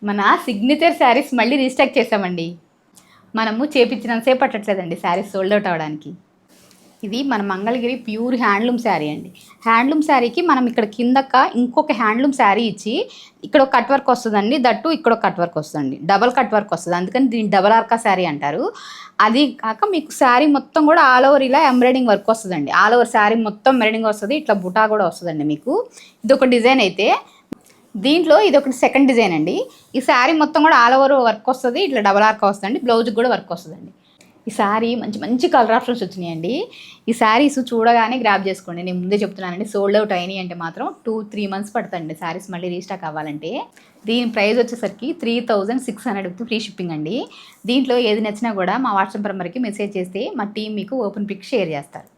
మన సిగ్నేచర్ శారీస్ మళ్ళీ రీస్టాక్ చేసామండి. మనము చేపించినంత సేపు పట్టట్లేదండి శారీస్ సోల్డ్ అవుట్ అవ్వడానికి. ఇది మన మంగళగిరి ప్యూర్ హ్యాండ్లూమ్ శారీ అండి. హ్యాండ్లూమ్ శారీకి మనం ఇక్కడ కిందక ఇంకొక హ్యాండ్లూమ్ శారీ ఇచ్చి ఇక్కడ ఒక కట్ వర్క్ వస్తుందండి. దట్టు ఇక్కడ ఒక కట్ వర్క్ వస్తుందండి. డబల్ కట్ వర్క్ వస్తుంది, అందుకని దీన్ని డబల్ ఆర్కా శారీ అంటారు. అది కాక మీకు శారీ మొత్తం కూడా ఆల్ ఓవర్ ఇలా ఎంబ్రాయిడింగ్ వర్క్ వస్తుందండి. ఆల్ ఓవర్ శారీ మొత్తం ఎంబ్రాయిడింగ్ వస్తుంది. ఇట్లా బుటా కూడా వస్తుందండి. మీకు ఇది ఒక డిజైన్ అయితే, దీంట్లో ఇది ఒకటి సెకండ్ డిజైన్ అండి. ఈ శారీ మొత్తం కూడా ఆల్ ఓవర్ వర్క్ వస్తుంది. ఇట్లా డబల్ ఆర్కా వస్తుందండి. బ్లౌజ్కి కూడా వర్క్ వస్తుందండి. ఈ శారీ మంచి మంచి కలర్ ఆప్షన్స్ వచ్చినాయండి. ఈ శారీస్ చూడగానే గ్రాప్ చేసుకోండి. నేను ముందే చెప్తున్నానండి, సోల్డ్ అవుట్ అయినాయి అంటే మాత్రం 2-3 మంత్స్ పడుతుంది శారీస్ మళ్ళీ రీస్టాక్ అవ్వాలంటే. దీని ప్రైస్ వచ్చేసరికి 3600 విత్ ఫ్రీ షిప్పింగ్ అండి. దీంట్లో ఏది నచ్చినా కూడా మా వాట్సాప్ నెంబర్కి మెసేజ్ చేస్తే మా టీం మీకు ఓపెన్ పిక్ షేర్ చేస్తారు.